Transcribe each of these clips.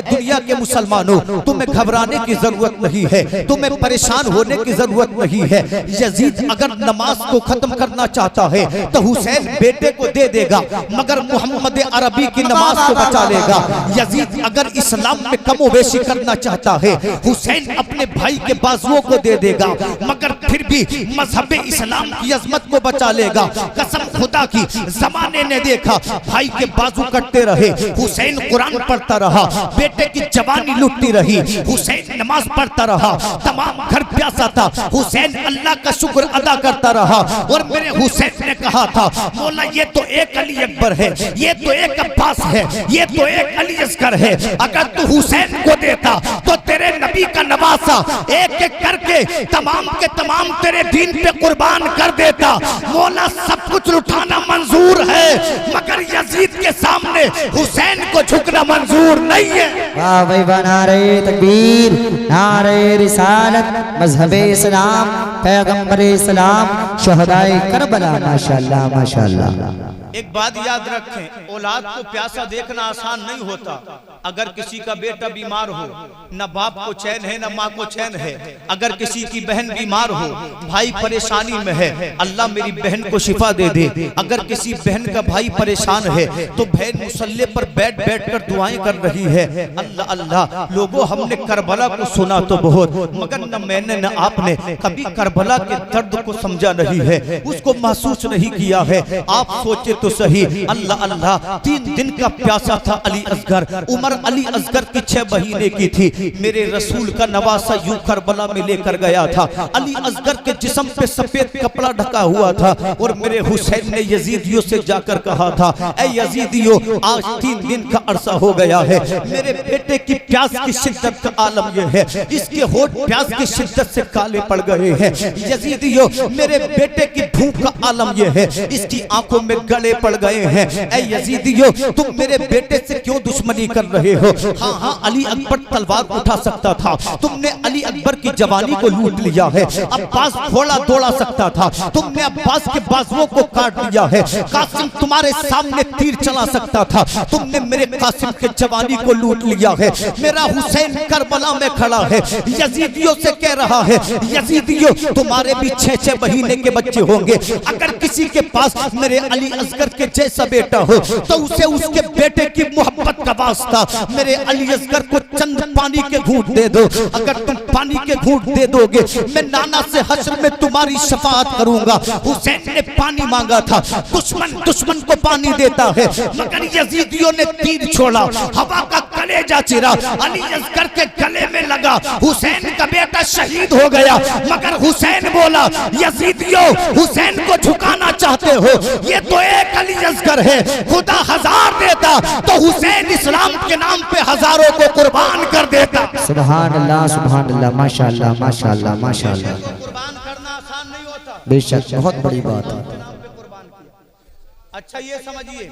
दुनिया के मुसलमानों, तुम्हें घबराने की जरूरत नहीं है, तुम्हें परेशान होने की जरूरत नहीं है। यजीद अगर नमाज को खत्म करना चाहता है तो हुसैन बेटे को दे देगा, मगर मोहम्मद अरबी की नमाज को बचा लेगा। यजीद अगर इस्लाम में कमोबेशी करना चाहता है, हुसैन अपने भाई के बाजुओं को दे देगा, मगर फिर भी मजहब इस्लाम की अजमत को बचा लेगा। कसम खुदा की, जमाने ने देखा भाई के बाजू कटते रहे, हुसैन कुरान पढ़ता रहा, बेटे की जवानी लुटती रही, हुसैन नमाज पढ़ता रहा, तमाम घर प्यासा था, हुसैन अल्लाह का शुक्र अदा करता रहा। और मेरे हुसैन ने कहा था, मौला ये तो एक अली अकबर है, ये तो एक अब्बास है, ये तो एक अली असगर है, अगर तू हुसैन को देता तो तेरे नबी का नवासा एक एक करके तमाम के तमाम तेरे दीन पे कुर्बान कर देता। मौला सब कुछ लुटाना मंजूर है, मगर यजीद के सामने हुसैन को झुकना मंजूर नहीं है। वाह भाई वाह, नारे तकबीर, नारे रिसालत, मजहबे इस्लाम, पैगंबरे इस्लाम, शहदाए करबला, माशाअल्लाह माशाअल्लाह। एक बात याद रखें, औलाद को प्यासा देखना आसान नहीं होता। अगर किसी का बेटा बीमार हो, न बाप को चैन है न माँ को चैन है। अगर किसी की बहन बीमार हो, भाई परेशानी में है, अल्लाह मेरी बहन को शिफा दे दे। अगर किसी बहन का भाई परेशान है तो बहन मुसल्ले पर बैठ बैठ कर दुआएं कर रही है। अल्लाह अल्लाह। लोगों, हमने करबला को सुना तो बहुत, मगर न मैंने न आपने कभी करबला के दर्द को समझा नहीं है, उसको महसूस नहीं किया है। आप सोचे तो सही, अल्लाह अल्लाह। 3 दिन का प्यासा था अली असगर, उमर अली असगर की 6 महीने की थी। मेरे रसूल का नवासा यूं करबला में लेकर गया था। अली असगर के जिस्म पे सफेद कपड़ा ढका हुआ था, और मेरे हुसैन ने यजीदियों से जाकर कहा था, ऐ यजीदियों, आज 3 दिन का अरसा हो गया है, मेरे बेटे की प्यास की शिद्दत का आलम यह है, इसके होठ प्यास की शिद्दत से काले पड़ गए हैं। यजीदियों, मेरे बेटे की भूख का आलम यह है, इसकी आंखों में गले पड़ गए हैं। ऐ यजीदियों, तुम मेरे बेटे से क्यों दुश्मनी कर रहे हो? हाँ हाँ, अली अकबर तलवार उठा सकता था, तुमने अली अकबर की जवानी को लूट लिया है। अब्बास घोड़ा दौड़ा सकता था, तुमने अब्बास के बाजुओं को काट दिया है। कासिम तुम्हारे सामने तीर चला सकता था, तुमने मेरे कासिम के जवानी को लूट लिया है। मेरा हुसैन करबला में खड़ा है, यजीदियों से कह रहा है, यजीदियों, तुम्हारे भी 6-6 महीने के बच्चे होंगे। अगर किसी के पास मेरे अली असगर के जैसा बेटा हो तो उसे उसके बेटे की मोहब्बत का वास्ता मेरे अली असगर को चंद पानी के घूंट दे दो। अगर तुम पानी के घूंट दे दोगे, मैं नाना से हश्र में तुम्हारी शफाअत करूंगा। हुसैन ने पानी मांगा था, दुश्मन को पानी देता है, मगर यजीदियों ने तीर छोड़ा, हवा का कलेजा चिरा, अली असगर के गले में लगा। हुसैन का बेटा शहीद हो गया, मगर हुसैन बोला, यजीदियों, हुसैन को झुकाना चाहते हो, ये तो एक अली असगर है, खुदा 1000 देता तो हुसैन इस्लाम के नाम पे हजारों को कुर्बान कर देता। सुभान अल्लाह, सुभान अल्लाह, माशाअल्लाह माशाअल्लाह माशाअल्लाह। कुर्बान करना आसान नहीं होता, बेशक बहुत बड़ी बात है। अच्छा ये समझिए,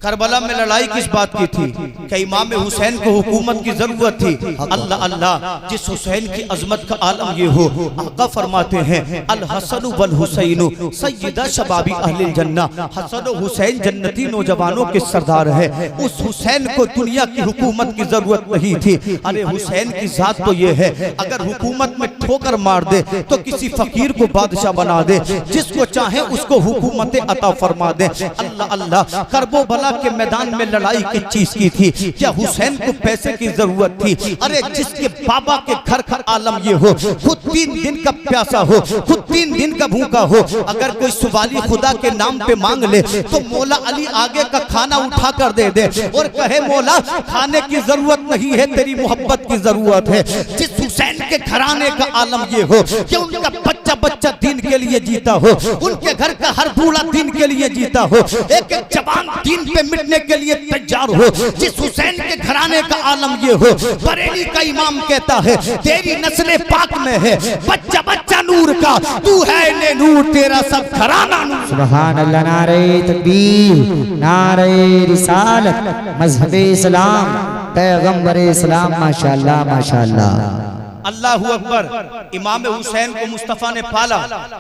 करबला में लड़ाई किस बात की थी? कि इमाम हुसैन को हुकूमत की जरूरत थी। अल्लाह अल्लाह, जिस हुसैन की अजमत का आलम ये हो, आका फरमाते हैं, अल हसन वल हुसैन सय्यदा शबाबी अहलिल जन्ना। हसन और हुसैन जन्नती नौजवानों के सरदार है। उस हुसैन को दुनिया की हुकूमत की जरूरत नहीं थी। अरे हुसैन की जात तो ये है, अगर हुकूमत में ठोकर मार दे तो किसी फकीर को बादशाह बना दे, जिसको चाहे उसको हुकूमत अता फरमा दे। अल्लाह अल्लाह। करबो बला के मैदान में लड़ाई किस चीज की थी? क्या हुसैन को पैसे की जरूरत थी? अरे जिसके बाबा के घर का आलम ये हो, खुद 3 दिन का प्यासा हो, खुद 3 दिन का भूखा हो, अगर कोई सुवाली खुदा के नाम पे मांग ले तो मौला अली आगे का खाना उठा कर दे दे और कहे, मौला खाने की जरूरत नहीं है, तेरी मोहब्बत की जरूरत है। जिस हुसैन के घराने का आलम ये हो कि उनका बच्चा बच्चा दीन के लिए जीता हो, उनके घर का हर बूढ़ा दीन के लिए जीता हो, एक एक जवान दीन पे मिटने के लिए तैयार हो। जिस हुसैन के घराने का आलम ये हो, बरेली का इमाम कहता है, तेरी नस्ल पाक में है बच्चा बच्चा नूर का, तू है ने नूर, तेरा सब घराना नूर। सुभान अल्लाह। नारे तकबीर, नारे रिसालत, मजहबे इस्लाम, पैगंबरे इस्लाम, माशाअल्लाह माशाअल्लाह। अल्लाहू अकबर। इमाम हुसैन को मुस्तफ़ा ने पाला।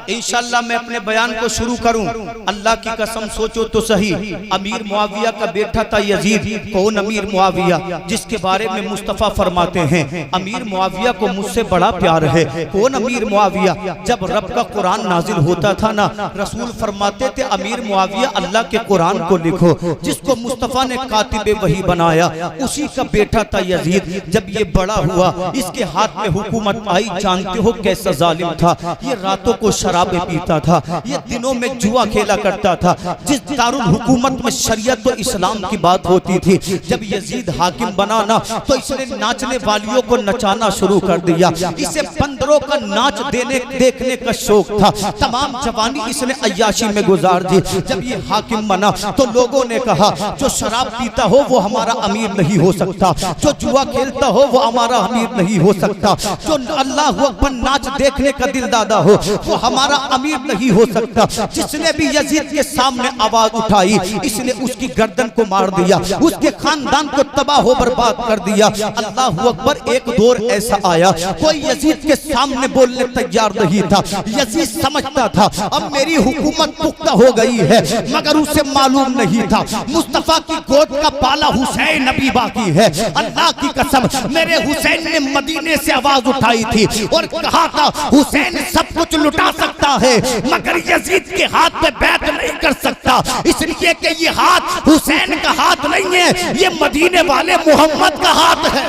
इंशाअल्लाह मैं अपने बयान को शुरू करूं। अल्लाह की कसम सोचो तो सही, अमीर मुआविया का बेटा था यजीद। कौन अमीर मुआविया, जिसके बारे में मुस्तफ़ा फरमाते हैं अमीर मुआविया को मुझसे बड़ा प्यार है। कौन अमीर मुआविया? जब रब का कुरान नाजिल होता था ना, रसूल फरमाते थे अमीर मुआविया अल्लाह के कुरान को लिखो। जिसको मुस्तफ़ा ने कातिबे वही बनाया, उसी का बेटा था यजीद। जब ये बड़ा हुआ, इसके हाथ में हुकूमत आई। जानते हो कैसा जालिम था ये? रातों को शराबे पीता था, ये दिनों में जुआ खेला करता था। जिस दारुल हुकूमत में शरीयत और इस्लाम की बात होती थी, जब यजीद हाकिम बना ना, तो इसने नाचने वालियों को नचाना शुरू कर दिया। इसे बंदरों का नाच देखने का शौक था। तमाम जवानी इसने अय्याशी में गुजार दी। जब ये हाकिम बना तो लोगों ने कहा जो शराब पीता हो वो हमारा अमीर नहीं हो सकता, जो जुआ खेलता हो वो हमारा अमीर नहीं हो सकता, जो अल्लाह अकबर नाच देखने का दिलदादा हो वो हमारा अमीर नहीं हो सकता। जिसने भी यजीद के सामने आवाज उठाई, इसने उसकी गर्दन को मार दिया, उसके खानदान को तबाह हो बर्बाद कर दिया। अल्लाह अकबर। एक दौर ऐसा आया, कोई यजीद के सामने बोलने तैयार नहीं था। यजीद समझता था अब मेरी हुकूमत पुख्ता हो गई है, मगर उसे मालूम नहीं था मुस्तफा की गोद का पाला हुसैन अभी बाकी है। अल्लाह की कसम, मेरे हुसैन ने मदीने से आवाज उठाई थी और कहा था हुसैन सब कुछ लुटा सकता है, मगर यजीद के हाथ पे बैत नहीं कर सकता, इसलिए कि ये हाथ हुसैन का हाथ नहीं है, ये मदीने वाले मोहम्मद का हाथ है।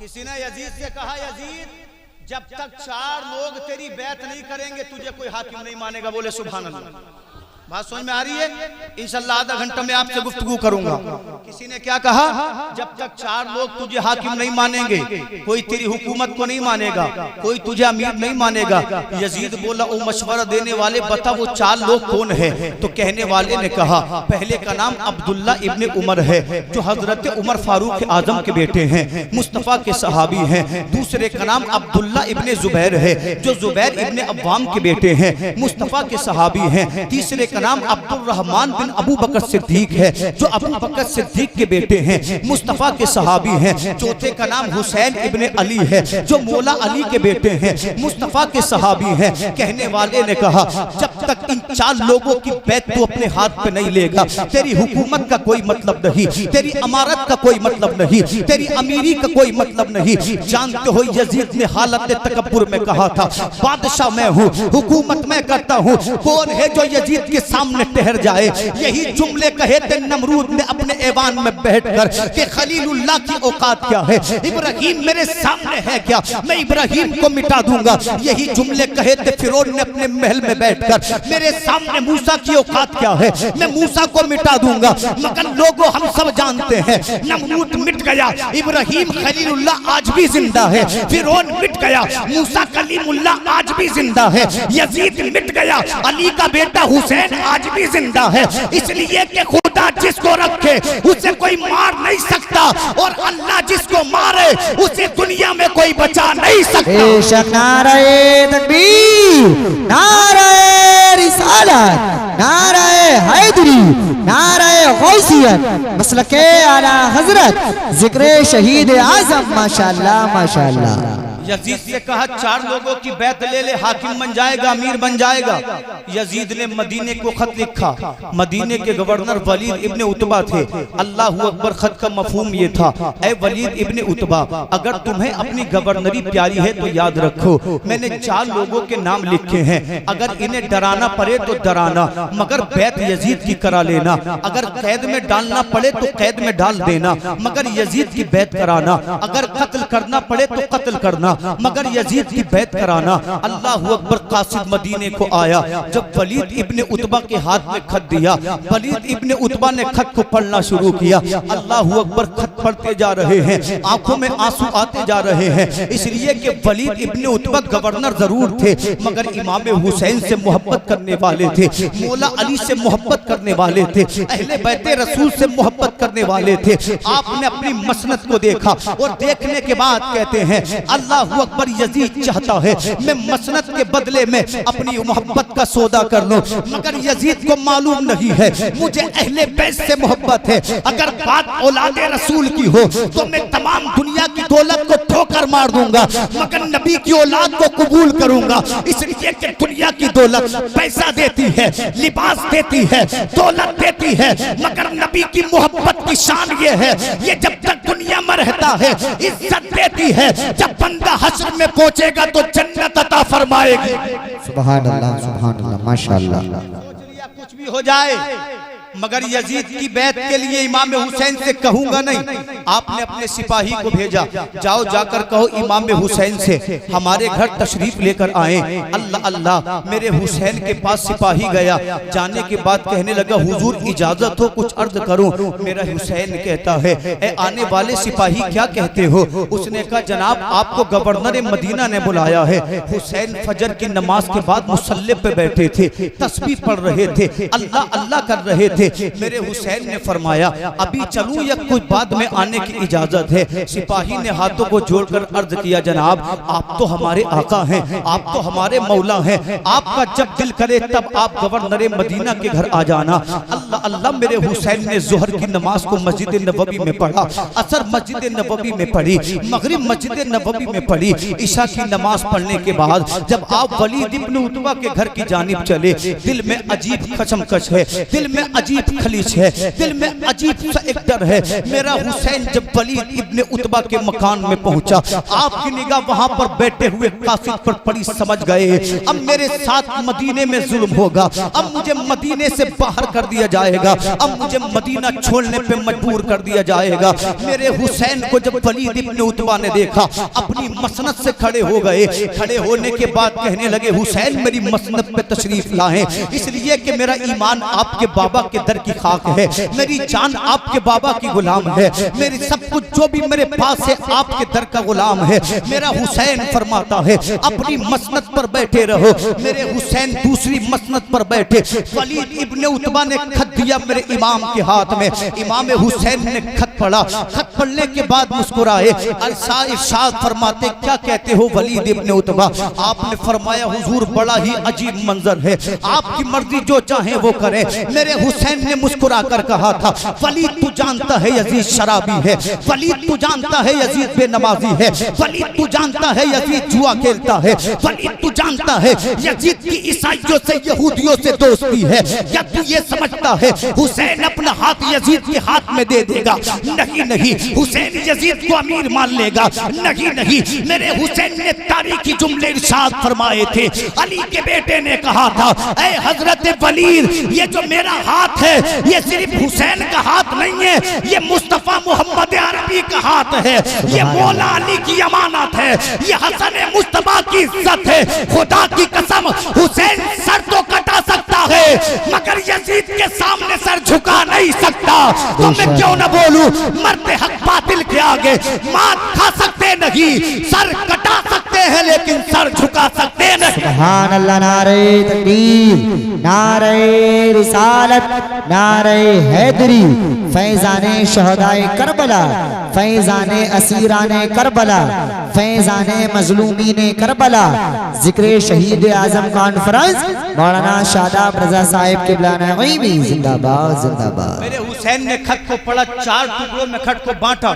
किसी ने यजीद से कहा यजीद जब तक 4 लोग तेरी बैत नहीं करेंगे तुझे कोई हाकिम नहीं मानेगा। बोले सुभान अल्लाह। बात समझ में आ रही है? इंशाअल्लाह आधा घंटा में आपसे गुफ्तगू करूंगा। किसी ने क्या कहा? जब तक 4 लोग तुझे हाकिम नहीं मानेंगे, कोई तेरी हुकूमत को नहीं मानेगा, कोई तुझे अमीर नहीं मानेगा। यजीद बोला ओ मशवरा देने वाले बता वो 4 लोग कौन है? तो कहने वाले ने कहा पहले का नाम अब्दुल्ला इब्ने उमर है, जो हजरत उमर फारूक आजम के बेटे हैं, मुस्तफ़ा के सहाबी हैं। दूसरे का नाम अब्दुल्ला इब्ने जुबैर है, जो जुबैर इब्ने अव्वाम के बेटे हैं, मुस्तफ़ा के सहाबी हैं। तीसरे का नाम अब्दुल रहमान बिन अबू बकर सिद्दीक है, जो अबू बकर सिद्दीक के बेटे हैं, मुस्तफ़ा के सहाबी हैं। चौथे का नाम हुसैन इब्ने अली है, जो मौला अली के बेटे हैं, मुस्तफ़ा के सहाबी हैं। कहने वाले ने कहा जब तक इन 4 लोगों की बैत तू अपने हाथ पे नहीं लेगा, तेरी हुकूमत का कोई मतलब नहीं, तेरी अमारत का कोई मतलब नहीं, तेरी अमीरी का कोई मतलब नहीं। जानते हो यजीद ने हालत तकब्बुर में कहा था बादशाह मैं हूँ, हुकूमत मैं करता हूँ, कौन है जो यजीद के सामने ठहर जाए? यही जुमले कहे थे नमरूद ने अपने ऐवान में बैठकर कि खलीलुल्लाह की औकात क्या है, इब्राहिम मेरे सामने है क्या, मैं इब्राहिम को मिटा दूंगा। यही जुमले कहे थे फिरौन ने अपने महल में बैठकर मेरे सामने मूसा की औकात क्या है, मैं मूसा को मिटा दूंगा। मगर लोगों हम सब जानते हैं नमरूद मिट गया, इब्राहिम खलीलुल्लाह आज भी जिंदा है, फिरौन मिट गया, मूसा कलीमुल्लाह आज भी जिंदा है, यजीद मिट गया, अली का बेटा हुसैन आज भी जिंदा है। इसलिए कि खुदा जिसको रखे उसे कोई मार नहीं सकता, और अल्लाह जिसको मारे उसे दुनिया में कोई बचा नहीं सकता। नारे तकबीर, नारे रिसालत, नारे हैदरी, नारे गौसियत, मसलके आला हजरत, जिक्र शहीद आजम। माशाअल्लाह माशाअल्लाह। यजीद से कहा 4 लोगों की बैत ले ले, हाकिम बन जाएगा, अमीर बन जाएगा। यजीद ने मदीने को खत लिखा। मदीने के गवर्नर वलीद इब्ने उतबा थे। अल्लाह अकबर। खत का मफहूम ये था, ऐ वलीद इब्ने उतबा, अगर तुम्हें अपनी गवर्नरी प्यारी है तो याद रखो मैंने 4 लोगों के नाम लिखे हैं, अगर इन्हें डराना पड़े तो डराना, मगर बैत यजीद की करा लेना। अगर कैद में डालना पड़े तो कैद में डाल देना, मगर यजीद की बैत कराना। अगर कत्ल करना पड़े तो कत्ल करना, मगर यजीद की बैत कराना। अल्लाह अकबर। कासिद मदीने को आया। जब वलीद इब्ने उतबा के हाथ में खत दिया, वलीद इब्ने उतबा ने खत को पढ़ना शुरू किया। अल्लाह अकबर। खत पढ़ते जा रहे हैं, आंखों में आंसू आते जा रहे हैं, इसलिए कि वलीद इब्ने उतबा गवर्नर जरूर थे, मगर इमाम हुसैन से मोहब्बत करने वाले थे, मौला अली से मोहब्बत करने वाले थे, अहले बैते रसूल से मोहब्बत करने वाले थे। आपने अपनी मसनत को देखा और देखने के बाद कहते हैं अल्लाह अल्लाह अकबर यजीद चाहता है मैं मसनद के बदले में अपनी मोहब्बत का सौदा कर लूं, मगर यजीद को मालूम नहीं है मुझे अहले बैत से मोहब्बत है। अगर बात औलादे रसूल की हो तो मैं तमाम दुनिया की दौलत को ठोकर मार दूंगा, मगर नबी की औलाद को कबूल करूंगा। इसलिए कि दुनिया की दौलत पैसा देती है, लिबास देती है, दौलत देती है, मगर नबी की मोहब्बत की शान ये है, ये जब तक दुनिया में रहता है इज्जत देती है, जब बंदा हश्र में पहुंचेगा तो जन्नत अता फरमाएगी। सुभान अल्लाह माशाअल्लाह। कुछ भी हो जाए मगर यजीद की बैत के लिए इमाम हुसैन से कहूंगा नहीं। आपने अपने सिपाही को भेजा, जाओ जाकर कहो इमाम हुसैन से हमारे घर तशरीफ लेकर आए। अल्लाह अल्लाह, मेरे हुसैन के पास सिपाही गया, जाने के बाद कहने लगा हुजूर इजाजत हो कुछ अर्ज करूं। मेरा हुसैन कहता है ए आने वाले सिपाही क्या कहते हो? उसने कहा जनाब आपको गवर्नर मदीना ने बुलाया है। हुसैन फजर की नमाज के बाद मुसल्ले पे बैठे थे, तस्बीह पढ़ रहे थे, अल्लाह अल्लाह कर रहे थे। मेरे हुसैन ने फरमाया अभी चलूं या कुछ बाद में आने की इजाजत है? सिपाही ने हाथों को जोड़कर अर्ज किया जनाब आप तो हमारे आका हैं, आप तो हमारे मौला हैं, आपका जब दिल करे तब आप गवर्नर मदीना के घर आ जाना। अल्लाह अल्लाह, मेरे हुसैन ने जोहर की नमाज को मस्जिद नबवी में पढ़ा, असर मस्जिद नबवी में पढ़ी, मगरिब मस्जिद नबवी में पढ़ी। ईशा की नमाज पढ़ने के बाद जब आप वलीद इब्न उतबा के घर की जानिब चले, दिल में अजीब खचमकश है, दिल में अजीब खलीज है, दिल में अजीब सा एक डर है। मेरा हुसैन जब वलीद इब्ने उतबा के मकान में पहुंचा, आपकी निगाह वहां पर बैठे हुए कासिद पर पड़ी, समझ गए अब मेरे साथ मदीने में जुल्म होगा, अब मुझे मदीने से बाहर कर दिया जाएगा, अब मुझे मदीना छोड़ने पे मजबूर कर दिया जाएगा। मेरे हुसैन को जब वलीद इब्ने उतबा ने देखा, अपनी मसनद से खड़े हो गए। खड़े होने के बाद कहने लगे हुसैन मेरी मसनद पे तशरीफ लाएं, इसलिए कि मेरा ईमान आपके बाबा के दर की खाक है, मेरी जान आपके बाबा की गुलाम है, मेरी सब कुछ जो भी मेरे पास है आपके दर का गुलाम है। मेरा हुसैन फरमाता है अपनी मसनद पर बैठे रहो। मेरे हुसैन दूसरी मसनद पर बैठे। वलीद इब्ने उतबा ने खत दिया मेरे इमाम के हाथ में, इमाम हुसैन ने खत पढ़ा। खत पढ़ने के बाद मुस्कुराए, इरशाद फरमाते क्या कहते हो वलीद इब्ने उतबा? आपने फरमाया हुजूर बड़ा ही अजीब मंजर है, आपकी मर्जी जो चाहे वो करें। मेरे हुसैन ने मुस्कुरा कर कहा था वलीद तू जानता है यजीद शराबी है, वलीद तू जानता है यजीद बेनमाजी है, वलीद तू जानता है यजीद जुआ खेलता है, वलीद तू जानता है यजीद की ईसाइयों से यहूदियों से दोस्ती है। क्या तू ये समझता है हुसैन अपना हाथ यजीद के हाथ में दे देगा? नहीं नहीं, हुसैन यजीद को अमीर मान लेगा। नहीं नहीं, मेरे हुसैन ने तारीखी जुमले इरशाद फरमाए थे। अली के बेटे ने कहा था ऐ हजरत वलीद ये जो मेरा हाथ है ये सिर्फ हुसैन का हाथ नहीं है, ये मुस्तफा मोहम्मद अरबी का हाथ है, ये मौला अली की अमानत है, ये हसन मुस्तफा की इज्जत है। खुदा की कसम हुसैन सर तो कटा सकता है मगर यजीद के सामने सर झुका नहीं सकता। तो मैं क्यों न बोलूं, मरते हक बातिल के आगे मात खा सकते नहीं, सर कटा सकते हैं लेकिन सर झुका सकते नहीं। सुभान अल्लाह, नारे तकबीर, नारे रिसालत, नारे हैदरी, फैजाने शहदाए करबला, फैजाने असीराने करबला, फैजाने मजलूमीने करबला, जिक्र शहीद आजम कॉन्फ्रेंस मौलाना शादाब रजा साहिब किबला नगीबी जिंदाबाद जिंदाबाद। मेरे हुसैन ने खत को पढ़ा, 4 टुकड़ों में खत को बांटा।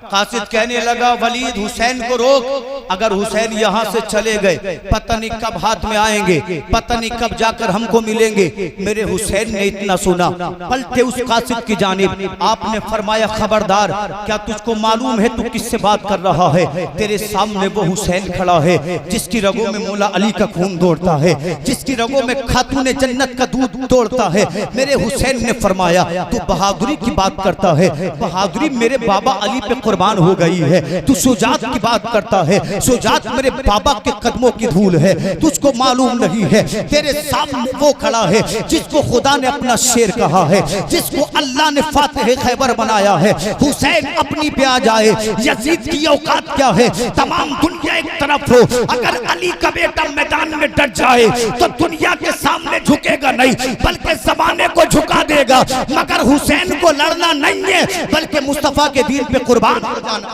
कासिद कहने लगा वलीद हुसैन को रोक, अगर हुसैन यहाँ से चले गए पता नहीं कब हाथ में आएंगे, पता नहीं कब जाकर हमको मिलेंगे। मेरे हुसैन ने इतना सुना, पलटे उस कासिद की जानिब। आपने फरमाया खबरदार, क्या तुझको मालूम है तू किससे बात कर रहा है? तेरे सामने वो हुसैन खड़ा है जिसकी रगों में मौला अली का खून दौड़ता है, जिसकी रगों में खातूने जन्नत का दूध दौड़ता है। मेरे हुसैन ने फरमाया तू बहादुरी की बात करता है, बहादुरी मेरे बाबा अली पे कुर्बान हो गई है। तू सुजात की बात करता है, सुजात मेरे बाबा के कदमों की धूल है, तुझको मालूम नहीं है। तेरे सामने वो खड़ा है जिसको खुदा ने अपना शेर कहा है, जिसको अल्लाह ने फातिह खैबर बनाया है। हुसैन अपनी पे आ जाए, यजीद की औकात क्या है? तमाम दुनिया एक तरफ हो, अगर अली का बेटा मैदान में डट जाए तो दुनिया के सामने झुकेगा नहीं बल्कि ज़माने को झुका देगा। मगर हुसैन को लड़ना नहीं है बल्कि मुस्तफा के दीन पे कुर्बान हो जाना।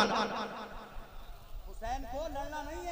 हुसैन को लड़ना नहीं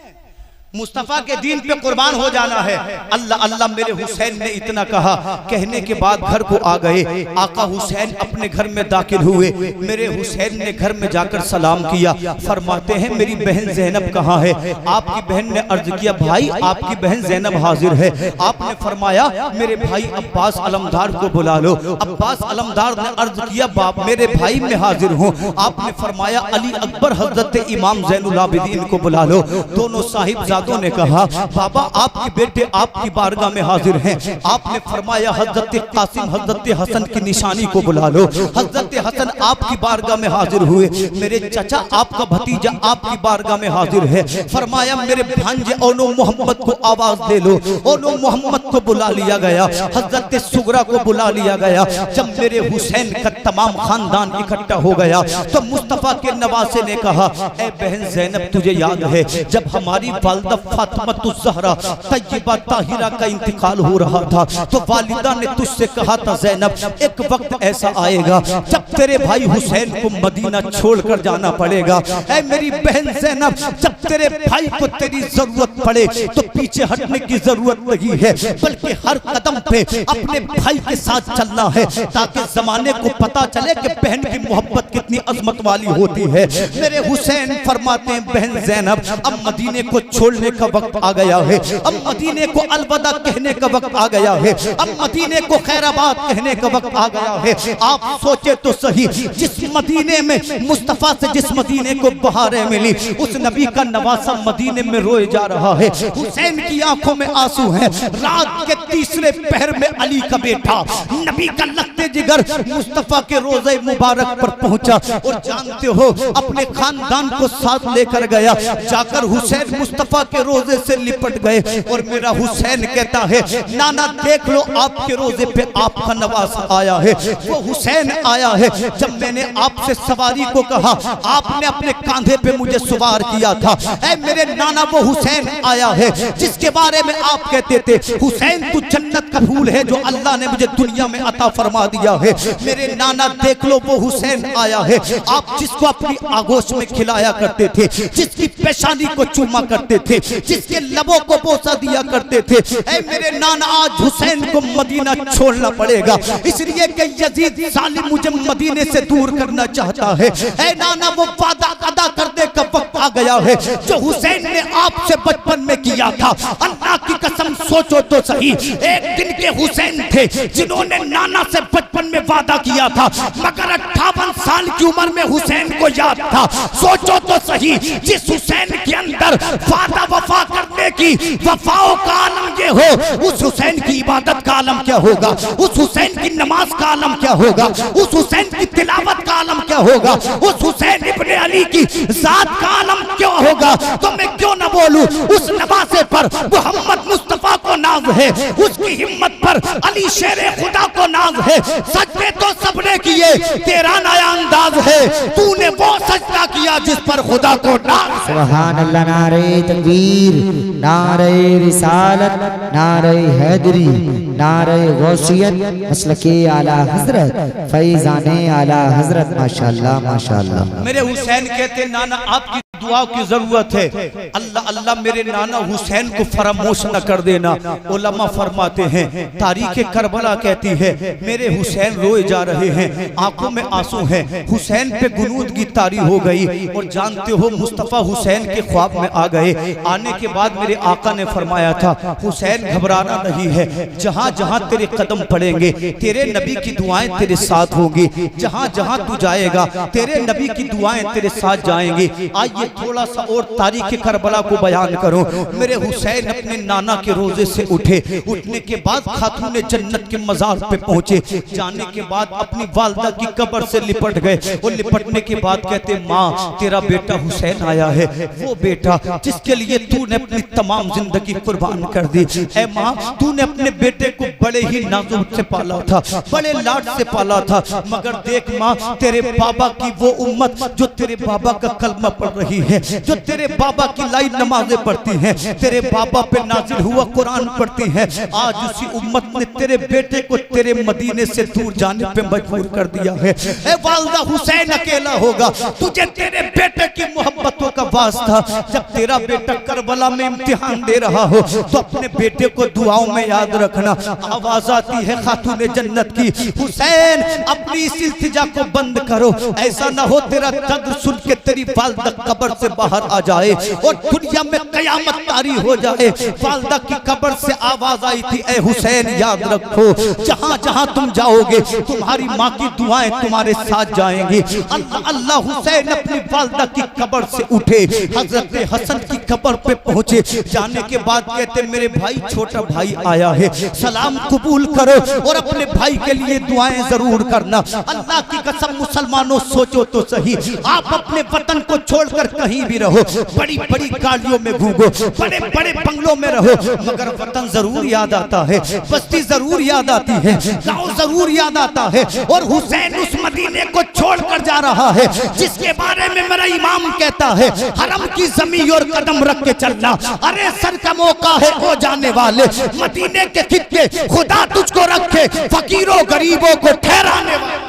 मुस्तफा के दीन पे कुर्बान हो जाना है। अल्लाह अल्लाह मेरे हुसैन ने इतना कहा, कहने के बाद घर को आ गए। आका हुसैन अपने घर में दाखिल हुए। मेरे हुसैन ने घर में जाकर सलाम किया। फरमाते हैं मेरी बहन ज़ैनब कहाँ है? आपकी बहन ने अर्ज किया, भाई आपकी बहन ज़ैनब हाजिर है। आपने फरमाया मेरे भाई अब्बास अलमदार को बुला लो। अब्बास अलमदार ने अर्ज किया, बाप मेरे भाई मैं हाजिर हूँ। आपने फरमाया अली अकबर हजरत इमाम ज़ैनुल आबिदीन को बुला लो। दोनों साहिबजादों ने कहा, बाबा आपके बेटे आपकी बारगाह में हाजिर हैं। आपने फरमाया हजरत कासिम हजरत हसन की निशानी को बुला लो। हजरत हसन आपकी बारगाह में हाजिर हुए। मेरे चचा आपका भतीजा आपकी बारगाह में हाजिर है। फरमाया मेरे भांजे ओनो मोहम्मद को आवाज दे लो। ओनो मोहम्मद को बुला लिया गया। हजरत सुगरा को बुला लिया गया। जब मेरे हुसैन का तमाम खानदान इकट्ठा हो गया तो मुस्तफा के नवासे ने कहा, ए बहन ज़ैनब तुझे याद है जब हमारी वालिदा फातिमा ज़हरा तय्यबा ताहिरा का इंतकाल हो रहा था तो वालिदा ने तुझसे कहा था, ज़ैनब एक वक्त ऐसा आएगा जब तेरे भाई हुसैन को मदीना छोड़कर जाना पड़ेगा। ऐ मेरी बहन ज़ैनब, जब तेरे भाई को तेरी जरूरत पड़े तो पीछे हटने की जरूरत नहीं है, बल्कि हर कदम पे अपने भाई के साथ चलना है ताकि जमाने को पता चले कि बहन की मोहब्बत कितनी अजमत वाली होती है। मेरे हुसैन फरमाते हैं, बहन ज़ैनब अब मदीने को छोड़ने का वक्त आ गया है। अब मदीने को अलविदा कहने का वक्त आ गया है। अब मदीने को खैराबाद कहने का वक्त आ गया है। आप सोचे तो सही, जिस मदीने में मुस्तफा से जिस मदीने को बहारें मिली उस नबी का नवासा मदीने में रोए जा रहा है। हुसैन की आंखों में आंसू हैं। रात के तीसरे पहर में अली का बेटा नबी का लगते जिगर मुस्तफा के रोजे मुबारक पर पहुंचा और जानते हो अपने खानदान को साथ लेकर गया। जाकर हुसैन मुस्तफा के रोजे से लिपट गए और मेरा हुसैन कहता है, नाना देख लो आपके रोजे पे आपका नवासा आया है। वो हुसैन आया है जब मैंने आपसे सवारी को कहा, आपने अपने कांधे पे मुझे सवार किया था। ऐ मेरे नाना वो हुसैन आया है जिसके बारे में आप कहते थे, हुसैन तू जन्नत का फूल है जो अल्लाह ने मुझे दुनिया में अता फरमा दिया है। मेरे नाना देख लो वो हुसैन आया है आप जिसको अपनी आगोश में खिलाया करते थे, जिसकी पेशानी को चूमा करते थे, जिसके लबों को बोसा दिया करते थे। ऐ मेरे नाना आज हुसैन को मदीना छोड़ना पड़ेगा इसलिए कि यजीद जालिम मुझे मदीने से दूर करना चाहता है। ऐ नाना वो वादा अदा करने का वक्त आ गया है जो हुसैन ने आपसे बचपन में किया था। अल्लाह की कसम सोचो तो सही, एक दिन के हुसैन थे जिन्होंने नाना से बचपन में वादा किया था, मगर 58 साल की उम्र में हुसैन को याद था। सोचो तो सही, जिस हुसैन के अंदर वादा वफा करने की वफाओं का आलम ये हो, उस हुसैन की इबादत का आलम क्या होगा? उस हुसैन की नमाज का आलम क्या होगा? उस हुसैन की तिलावत का आलम क्या होगा? उस हुसैन इब्ने अली की जात का आलम क्या होगा? तो मैं क्यों न बोलूं, उस नवासे पर मोहम्मद मुस्तफा को नाज है, उसकी हिम्मत पर अली शेरे खुदा को नाज है। सजदे तो सबने किए, तेरा नया अंदाज है, तूने वो सजदा किया जिस पर खुदा को नाज। सुभान अल्लाह, नारे तकबीर, नारे रिसालत, नारे हैदरी, नारे गौसियत, मसलके आला हजरत, फैजाने आला हजरत। माशाअल्लाह माशाअल्लाह। मेरे हुसैन कहते, नाना आपकी दुआओं की जरूरत है। अल्लाह अल्लाह मेरे नाना हुसैन को फरामोश न कर देना। उलमा फरमाते हैं, तारीख करबला कहती है मेरे हुसैन रोए जा रहे हैं, आंखों में आंसू हैं, हुसैन पे गुनूद की तारी हो गई। और जानते हो मुस्तफा हुसैन के ख्वाब में आ गए। आने के बाद मेरे आका ने फरमाया था, हुसैन घबराना नहीं है, जहां जहां तेरे कदम पड़ेंगे तेरे नबी की दुआएं तेरे साथ होंगी, जहां जहां तू जाएगा तेरे नबी की दुआएं तेरे साथ जाएंगी। आइए थोड़ा सा और तारीख करबला को बयान करो। मेरे हुसैन अपने नाना के रोजे से उठे, उठने के बाद खातून जन्नत के मजार पे पहुंचे। जाने के बाद अपनी वालदा की कब्र से लिपट गए और लिपटने के बाद कहते, माँ तेरा बेटा हुसैन आया है, वो बेटा जिसके लिए तूने अपनी तमाम जिंदगी कुर्बान कर दी। ऐ माँ, तूने अपने बेटे को बड़े ही नाजुक से पाला था, बड़े लाड से पाला था, मगर देख माँ तेरे बाबा की वो उम्मत जो तेरे बाबा का कलमा पढ़ रही हैं, जो तेरे बाबा की लाई नमाजें पढ़ती हैं, तेरे बाबा पे नाजिल हुआ कुरान पढ़ती हैं, आज उसी उम्मत ने तेरे बेटे को तेरे मदीने से दूर जाने पे मजबूर कर दिया है। ए वालिदा हुसैन अकेला होगा, तुझे तेरे बेटे की मोहब्बतों का वास्ता, जब तेरा बेटा करबला में इम्तिहान दे रहा हो तो अपने बेटे को दुआओं में याद रखना। आवाज आती है खातूने जन्नत की, हुसैन अपनी इस इल्तिजा को बंद करो, ऐसा ना हो तेरा दर्द सुन के तेरी वालिदा कब्र से बाहर आ जाए और दुनिया में कयामत तारी हो जाए। वालिदा की कब्र से आवाज आई थी, ए हुसैन याद रखो, जहां जहां तुम जाओगे तुम्हारी माँ की दुआएं तुम्हारे साथ जाएंगी। अल्लाह अल्लाह। हुसैन अपनी वालिदा की कब्र से उठे, हजरत हसन की कब्र पे पहुंचे, जाने के बाद कहते मेरे भाई छोटा भाई आया है, सलाम कबूल करो और अपने भाई के लिए दुआएं जरूर करना। अल्लाह की कसम मुसलमानों सोचो तो सही, आप अपने वतन को छोड़कर कहीं भी रहो, बड़ी बड़ी गाड़ियों में घूमो, बड़े बड़े बंगलों में रहो, मगर वतन जरूर याद आता है, बस्ती जरूर याद आती है, गांव जरूर याद आता है। और हुसैन उस मदीने को छोड़कर जा रहा है जिसके बारे में मेरा इमाम कहता है, हरम की जमीन और कदम रख के चलना। अरे सर का मौका है ओ जाने वाले, मदीने के खित्ते खुदा तुझको रखे, फकीरों गरीबों को ठहराने वाले।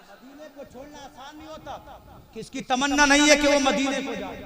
मदीने को छोड़ना आसान नहीं होता, किसकी तमन्ना नहीं है कि वो मदीने को जाए,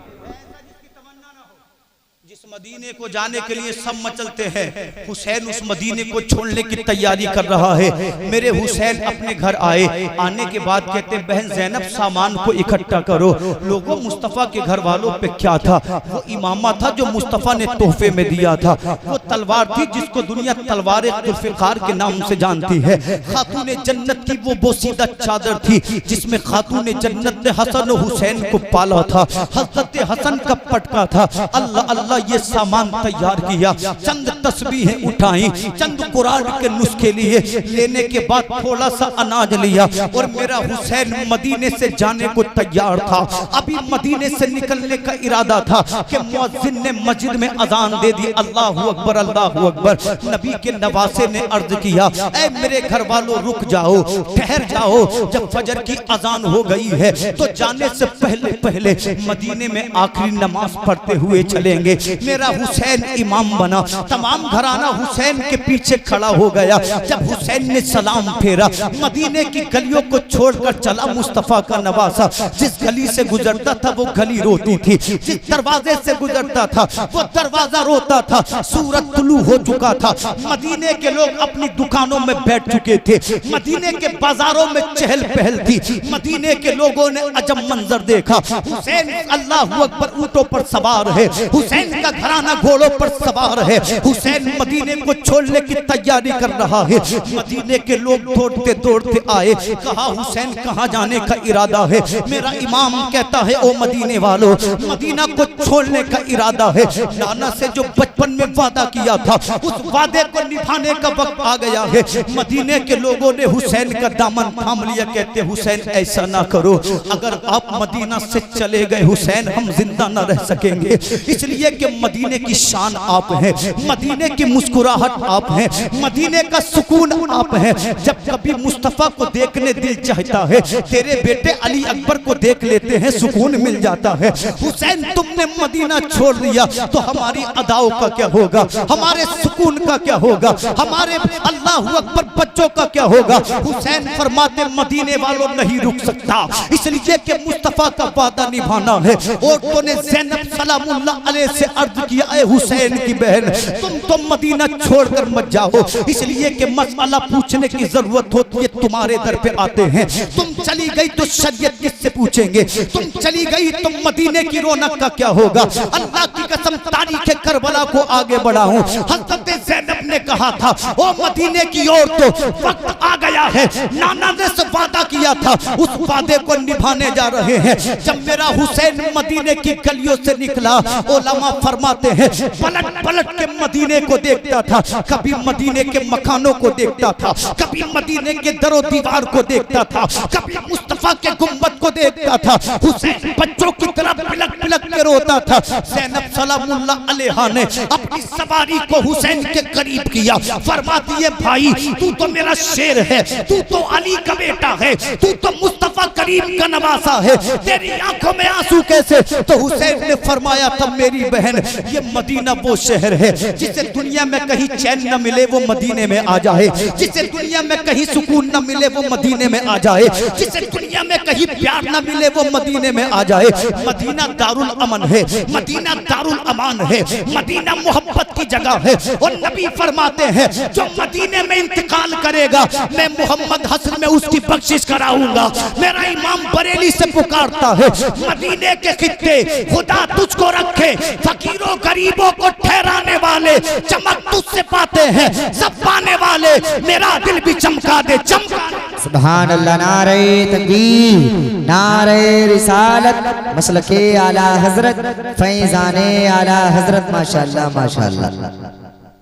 जिस मदीने को जाने के लिए सब मचलते हैं, हुसैन उस मदीने को छोड़ने की तैयारी कर रहा है। मेरे हुसैन अपने घर आए, आने के बाद कहते बहन ज़ैनब सामान को इकट्ठा करो। लोगों मुस्तफ़ा के घर वालों पे क्या था, वो इमामा था जो मुस्तफ़ा ने तोहफे में दिया था, वो तलवार थी जिसको दुनिया तलवार जुल्फ़िकार के नाम से जानती है। खातूने जन्नत की वो बोसीदा चादर थी जिसमें खातूने जन्नत ने हसन और हुसैन को पाला था, हज़रत हसन का पटका था। अल्लाह अल्लाह ये सामान तैयार किया, चंद तस्बीहें उठाई, चंद कुरान के नुस्खे लिए, लेने के बाद थोड़ा सा अनाज लिया और मेरा हुसैन मदीने से जाने को तैयार था। अभी मदीने से निकलने का इरादा था कि मुअज्जिन ने मस्जिद में अजान दे दी, अल्लाहु अकबर अल्लाहु अकबर। नबी के नवासे ने अर्ज किया, ऐ मेरे घर वालों रुक जाओ, ठहर जाओ, जब फजर की अजान हो गई है तो जाने से पहले पहले मदीने में आखिरी नमाज पढ़ते हुए चलेंगे। मेरा हुसैन इमाम बना, तमाम घराना हुसैन के पीछे खड़ा हो गया। जब हुसैन ने सलाम फेरा, मदीने की गलियों को छोड़कर चला मुस्तफ़ा का नवासा। जिस गली से गुजरता था वो गली रोती थी, जिस दरवाजे से गुजरता था वो दरवाजा रोता था। सूरज तुलू हो चुका था, मदीने के लोग अपनी दुकानों में बैठ चुके थे, मदीने के बाजारों में चहल पहल थी। मदीने के लोगों ने अजब मंजर देखा, हुसैन अल्लाहु अकबर ऊंटों पर सवार है, हुसैन का घराना घोड़ों पर सवार है, हुसैन मदीने को छोड़ने की तैयारी कर रहा है। मदीने के लोग दौड़ते दौड़ते आए, कहा हुसैन कहाँ जाने का इरादा है। मेरा इमाम कहता है ओ मदीने वालों, मदीना को छोड़ने का इरादा है। नाना से जो बचपन में वादा किया था उस वादे को निभाने का वक्त आ गया है। मदीने के लोगों ने हुसैन का दामन थाम लिया, कहते हुसैन ऐसा ना करो, अगर आप मदीना से चले गए हुसैन हम जिंदा न रह सकेंगे, इसलिए कि मदीने की शान आप हैं, मदीने की मुस्कुराहट आप हैं, मदीने का सुकून आप हैं। जब कभी मुस्तफ़ा को देखने दिल चाहता है, तेरे बेटे अली अकबर को देख लेते हैं, सुकून मिल जाता है। हुसैन तुमने मदीना छोड़ दिया तो हमारी अदाओं का क्या होगा, हमारे सुकून का क्या होगा, हमारे अल्लाहु अकबर बच्चों का क्या होगा। हुसैन फरमाते मदीने वालों नहीं रुक सकता, इसलिए कि मुस्तफ़ा का वादा निभाना है। औरतों ने ज़ैनब सलामुल्लाह अलैह से अर्ज किया, ऐ हुसैन की बहन तुम तो मदीना छोड़कर मत जाओ, इसलिए कि मसला पूछने की जरूरत होती है, तुम्हारे दर पे आते हैं। तुम चली गई तो शरीयत किससे पूछेंगे, तुम चली गई तो मदीने की रौनक का क्या होगा। अल्लाह की कसम तारीख़ करबला को आगे बढ़ाऊं, हज़रत ज़ैनब ने कहा था ओ मदीने की औरतों वक्त आ गया है, नाना ने से वादा किया था उस वादे को निभाने जा रहे हैं। जब मेरा हुसैन मदीने की गलियों से निकला, उलमा फरमाते हैं पलट पलट के मदीने को देखता था, कभी मदीने के मकानों को देखता था, कभी मदीने के दरो दीवार को देखता था, कभी मुस्तफ़ा के गुंबद को देखता था। हुसैन बच्चों की तरह पिलक बिलक के रोता था। ज़ैनब सलामुल्लाह अलैहा ने अपनी सवारी को हुसैन के करीब किया, फरमाती है भाई तू तो मेरा शेर है, तू तो अली का बेटा है, तू तो मुस्तफा करीम का नवासा है, तेरी आंखों में आंसू कैसे? तो हुसैन ने फरमाया था मेरी बहन, ये मदीना वो शहर है जिसे दुनिया में कहीं चैन न मिले वो मदीने में आ जाए, जिसे दुनिया में कहीं सुकून न मिले वो मदीने में आ जाए, जिसे दुनिया में कहीं प्यार न मिले वो मदीने में आ जाए। मदीना दारुल अमन है, मदीना दारुल अमान है, मदीना मोहब्बत की जगह है। और नबी फरमाते हैं जो मदीने में इंतकाल करेगा मैं मोहम्मद हसन में उसकी बख्शिश कराऊंगा। मेरा इमाम बरेली से पुकारता है मदीने के खित्ते खुदा तुझको रखे, फकीरों गरीबों को ठहराने वाले, चमक तुझसे पाते हैं सब पाने वाले, मेरा दिल भी चमका दे चमका। सुभान अल्लाह, नारे तकबीर, नारे रिसालत, मसलके आला हजरत, फैजाने आला हजरत, माशाअल्लाह माशाअल्लाह।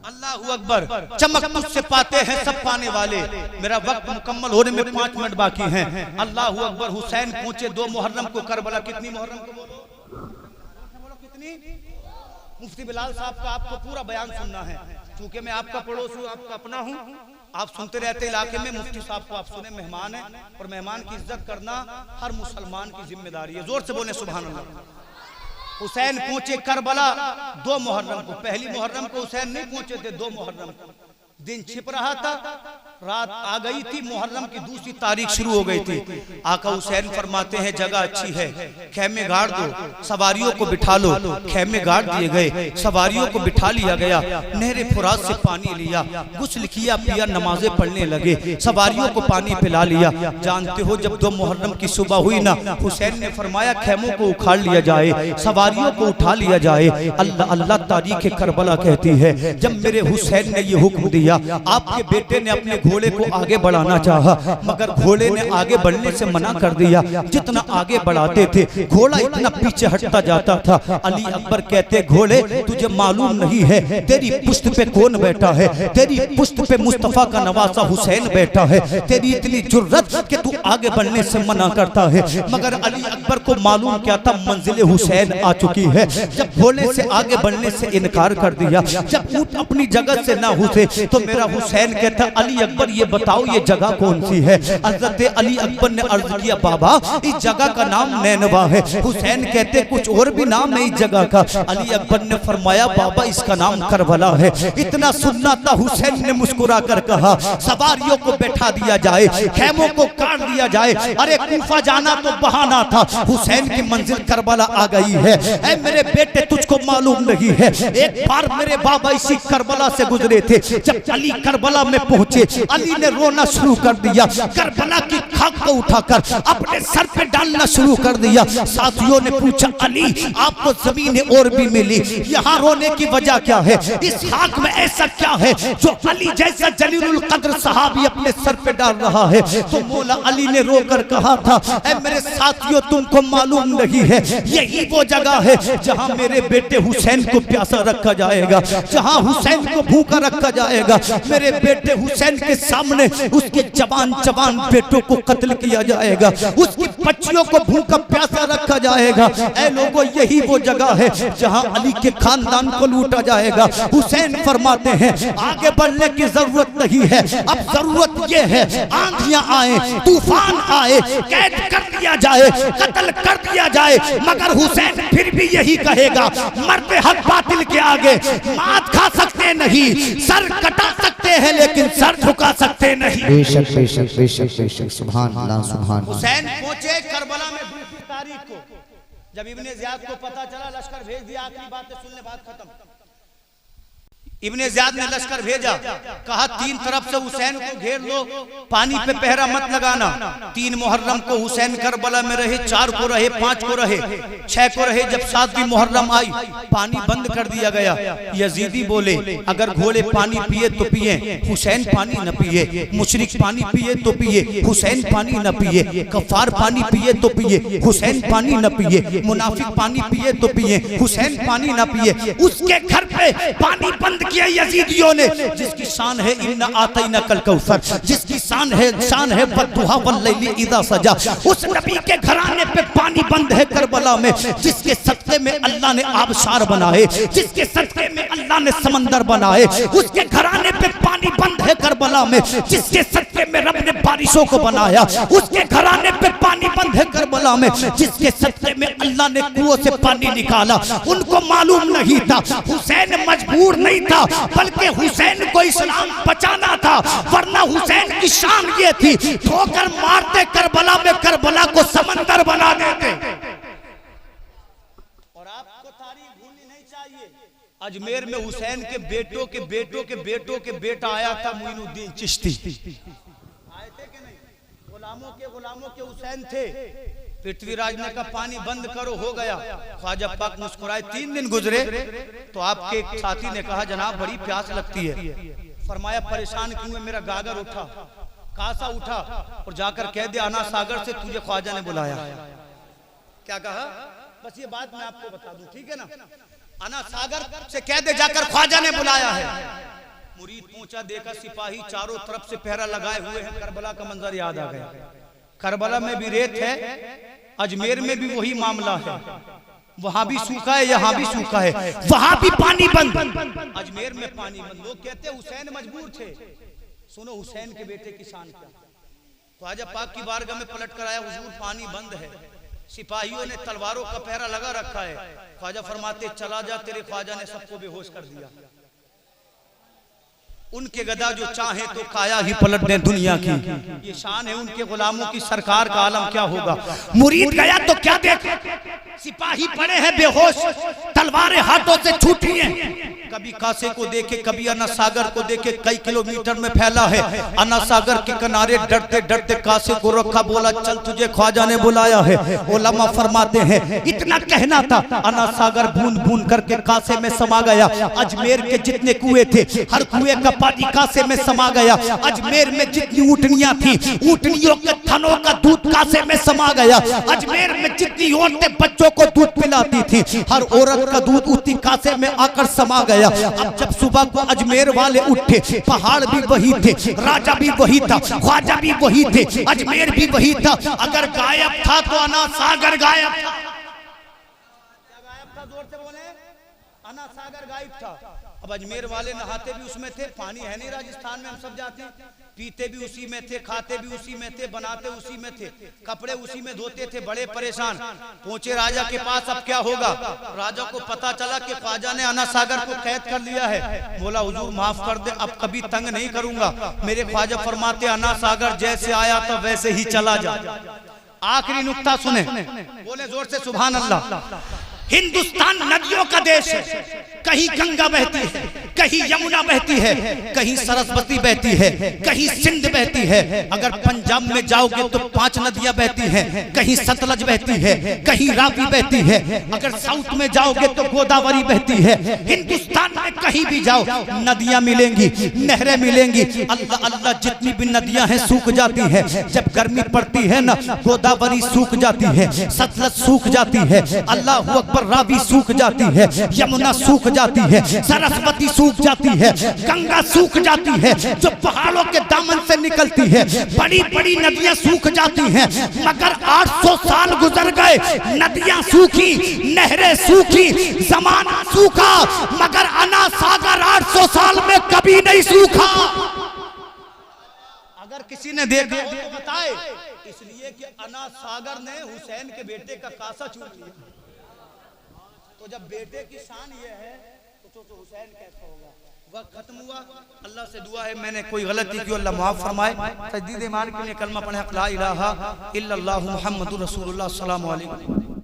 अल्लाहू अकबर, चमक तुझसे पाते हैं सब पाने वाले। मेरा वक्त मुकम्मल होने में 5 मिनट बाकी हैं। अल्लाहू अकबर। हुसैन पहुंचे 2 मुहर्रम को करबला। कितनी मुहर्रम को बोलो? कितनी? मुफ्ती बिलाल साहब का आपको पूरा बयान सुनना है, क्योंकि मैं आपका पड़ोस हूँ, आपका अपना हूँ। आप सुनते रहते इलाके में। मुफ्ती साहब को आप सुने, मेहमान है, और मेहमान की इज्जत करना हर मुसलमान की जिम्मेदारी है। जोर से बोले सुभान अल्लाह। हुसैन पहुंचे करबला 2 मुहर्रम को। पहली मुहर्रम को हुसैन नहीं पहुंचे थे, 2 मुहर्रम को। दिन छिप रहा था, रात आ गई थी, मुहर्रम की दूसरी तारीख शुरू हो गई थी। आका हुसैन फरमाते हैं जगह अच्छी है, खेमे गाड़ दो, सवारियों को बिठा लो। खेमे गाड़ दिए गए, सवारियों को बिठा लिया गया। नहरे फुरात से पानी लिया, गुस्ल किया, पिया, नमाजें पढ़ने लगे, सवारियों को पानी पिला लिया। जानते हो जब 2 मुहर्रम की सुबह हुई ना, हुसैन ने फरमाया खेमों को उखाड़ लिया जाए, सवारियों को उठा लिया जाए। अल्लाह अल्लाह तारीख करबला कहती है जब मेरे हुसैन ने ये हुक्म दिया, आपके बेटे ने अपने घोड़े को आगे बढ़ाना चाहा, मगर घोड़े ने आगे बढ़ने से मना कर दिया। जितना आगे बढ़ाते थे घोड़ा इतना पीछे हटता जाता था। अली अकबर कहते घोड़े तुझे मालूम नहीं है तेरी पुश्त पे कौन बैठा है? तेरी पुश्त पे मुस्तफा का नवासा हुसैन बैठा है। तेरी इतनी जुर्रत कि तू आगे बढ़ने से मना करता है। मगर अली अकबर को मालूम क्या था, मंजिल हुसैन आ चुकी है। जब घोड़े से आगे बढ़ने से इनकार कर दिया, जब ऊंट अपनी जगह से ना उठे, तो मेरा हुसैन कहता अली अकबर ये बताओ ये जगह कौन सी है? हजरत अली अकबर ने अर्ज किया बाबा इस जगह का नाम नैनवा है। हुसैन कहते कुछ और भी नाम है इस जगह का। अली अकबर ने फरमाया बाबा इसका नाम करबला है। इतना सुनना था, हुसैन ने मुस्कुरा कर कहा सवारियों को बैठा दिया जाए, खेमों को काट दिया जाए। अरे कूफा जाना तो बहाना था, हुसैन की मंजिल करबला आ गई है। ऐ मेरे बेटे तुझको मालूम नहीं है, एक बार मेरे बाबा इसी करबला से गुजरे थे। जब अली करबला में पहुंचे, अली ने रोना शुरू कर दिया। करबला की खाक को उठाकर अपने सर पे डालना शुरू कर दिया। साथियों ने पूछा अली आपको जमीनें और भी मिली, यहाँ रोने की वजह क्या है? इस खाक में ऐसा क्या है जो अली जैसा जलीलुल कद्र सहाबी अपने सर पे डाल रहा है? तो मौला अली ने रोकर कहा था ऐ मेरे साथियों तुमको मालूम नहीं है, यही वो जगह है जहाँ मेरे बेटे हुसैन को प्यासा रखा जाएगा, जहाँ हुसैन को भूखा रखा जाएगा। मेरे बेटे हुसैन के सामने उसके जवान जवान बेटों को कत्ल किया जाएगा, उसकी बच्चियों को भूखा प्यासा रखा जाएगा। ऐ लोगों यही वो जगह है जहां अली के खानदान को लूटा जाएगा। हुसैन फरमाते हैं आगे बढ़ने की जरूरत नहीं है, अब जरूरत ये है आंधियां आए, तूफान आए, कैद कर दिया जाए, कत्ल कर दिया जाए, मगर हुसैन फिर भी यही कहेगा मरते हक बातिल के आगे मात खा सकते नहीं, सर कटा सकते हैं लेकिन सर झुका सकते नहीं। बेशक बेशक बेशक बेशक, सुभान अल्लाह सुभान। हुसैन पहुंचे करबला में 2 तारीख को। जब इब्ने ज़ियाद को पता चला लश्कर भेज दिया। आखिरी बातें सुनने, बात खत्म। इब्ने ज़ियाद ने लश्कर भेजा, कहा 3 तरफ से हुसैन को घेर लो, पानी पे पहरा मत लगाना। 3 मुहर्रम को हुसैन करबला में रहे, 4 को रहे, 5 को रहे, 6 को रहे। जब 7वीं मुहर्रम आई पानी बंद कर दिया गया। यजीदी बोले अगर घोड़े पानी पिए तो पिए, हुसैन पानी न पिए। मुशरिक पानी पिए तो पिए, हुसैन पानी न पिए। कफार पानी पिए तो पिए, हुसैन पानी न पिए। मुनाफिक पानी पिए तो पिए, हुसैन पानी न पिए। उसके घर पे पानी बंद किया यजीदियों ने, जिसकी शान है इन्ना आतैना कल कौसर, जिसकी शान है बद्दुहा वल्लैली इज़ा सजा। उस नबी के घराने पे पानी बंद है करबला में, जिसके सदक़े में अल्लाह ने आबशार बनाए, जिसके सदक़े में अल्लाह ने समंदर बनाए। उसके घराने पे पानी बंद है करबला में, जिसके सदक़े में रब ने बारिशों को बनाया। उसके घराने पे पानी बंद है करबला में, जिसके सदक़े में अल्लाह ने कुओं से पानी निकाला। उनको मालूम नहीं था, हुसैन मजबूर नहीं था, बल्कि हुसैन को इस्लाम बचाना था, वरना हुसैन की शान ये थी ठोकर मारते करबला में, करबला को समंदर बना देते। और आपको तारीख भूलनी नहीं चाहिए, अजमेर में हुसैन के बेटों के बेटों के बेटों के बेटा आया था मोइनुद्दीन चिश्ती, आए थे कि नहीं? गुलामों के हुसैन थे। पृथ्वीराज ने कहा पानी बंद करो, हो गया। ख्वाजा पाक मुस्कुराए। 3 दिन गुजरे तो आपके एक साथी ने कहा जनाब बड़ी प्यास लगती है। फरमाया परेशान क्यों है? मेरा गागर उठा, कासा उठा और जाकर कह दे अना सागर से तुझे ख्वाजा ने बुलाया। क्या कहा? बस ये बात मैं आपको बता दूं, ठीक है ना? अना सागर से कह दे जाकर ख्वाजा ने बुलाया है। मुरीद पहुंचा, देखा सिपाही चारों तरफ से पहरा लगाए हुए हैं। करबला का मंजर याद आ गया। करबला में भी रेत है, अजमेर में भी वही मामला है। वहां भी सूखा है, यहाँ भी सूखा है, वहां भी पानी बंद, अजमेर में पानी बंद। लोग कहते हैं हुसैन मजबूर थे। सुनो हुसैन के बेटे की शान क्या। ख्वाजा पाक की बारगाह में पलट कर आया, हुजूर पानी बंद है, सिपाहियों ने तलवारों का पहरा लगा रखा है। ख्वाजा फरमाते चला जा, तेरे ख्वाजा ने सबको बेहोश कर दिया। उनके गदा जो चाहे तो काया ही पलट दे दुनिया की, ये शान है उनके गुलामों की। सरकार का आलम क्या होगा? मुरीद गया तो क्या देखा? सिपाही पड़े हैं बेहोश, तलवारें हाथों से छूटी हैं। कभी कासे को देखे, कभी अना सागर को देखे, कई किलोमीटर में फैला है। अना सागर के किनारे डरते डरते कासे को रखा, बोला चल तुझे ख्वाजा ने बुलाया है। उलमा फरमाते हैं इतना कहना था, अना सागर बूंद बूंद करके कासे में समा गया। अजमेर के जितने कुएं थे, हर कुएं का पानी कासे में समा गया। अजमेर में जितनी ऊँटनियां थी, ऊँटनियों के थनों का दूध कासे में समा गया। अजमेर में जितनी औरतें बच्चों को दूध पिलाती थी, हर औरत का दूध उसी कासे में आकर समा गया। अब जब सुबह को अजमेर वाले उठे, पहाड़ भी वही थे, राजा भी वही था, ख्वाजा भी वही थे, अजमेर भी वही था। अगर गायब था तो अना सागर गायब था। क्या गायब था? जोर से बोले। अना सागर गायब था। अब अजमेर वाले नहाते भी उसमें थे, पानी है नहीं राजस्थान में, हम सब जाते हैं, पीते भी उसी में थे, खाते भी उसी में थे, बनाते उसी में थे, कपड़े उसी में धोते थे। बड़े परेशान पहुंचे राजा के पास, अब क्या होगा? राजा को पता चला कि ख्वाजा ने अना सागर को कैद कर लिया है। बोला हुजूर माफ कर दे, अब कभी तंग नहीं करूंगा। मेरे ख्वाजा फरमाते अना सागर जैसे आया था वैसे ही चला जा। आखिरी नुक्ता सुने, बोले जोर से सुभान अल्लाह। हिंदुस्तान नदियों का देश है, कहीं गंगा बहती है, कहीं यमुना बहती है, कहीं सरस्वती बहती है, कहीं सिंध बहती है। अगर पंजाब में जाओगे तो 5 नदियां बहती हैं, कहीं सतलज बहती है, कहीं रावी बहती है। अगर साउथ में जाओगे तो गोदावरी बहती है। हिंदुस्तान में कहीं भी जाओ नदियां मिलेंगी, नहरें मिलेंगी। अल्लाह अल्लाह जितनी भी नदियां हैं सूख जाती है। जब गर्मी पड़ती है ना, गोदावरी सूख जाती है, सतलज सूख जाती है, अल्लाह अकबर, रावी सूख जाती है, यमुना सूख जाती है, सरस्वती सूख जाती है, गंगा सूख जाती है जो पहाड़ों के दामन से निकलती है। बड़ी बड़ी नदियां सूख जाती हैं, मगर 800 साल गुजर गए, नदियां सूखी, नहरें सूखी, जमाना सूखा, मगर अना सागर 800 साल में कभी नहीं सूखा। अगर किसी ने देखा तो बताए, इसलिए कि अना सागर ने हुसैन के बेटे का कासा छूट लिया। तो जब बेटे की शान ये है तो हुसैन कैसा होगा? वक्त खत्म हुआ। अल्लाह से दुआ है मैंने कोई गलती की अल्लाह माफ फरमाए। तजदीद ईमान के लिए कलमा पढ़े ला इलाहा इल्लल्लाहु मुहम्मदुर रसूलुल्लाह सल्लल्लाहु अलैहि वसल्लम।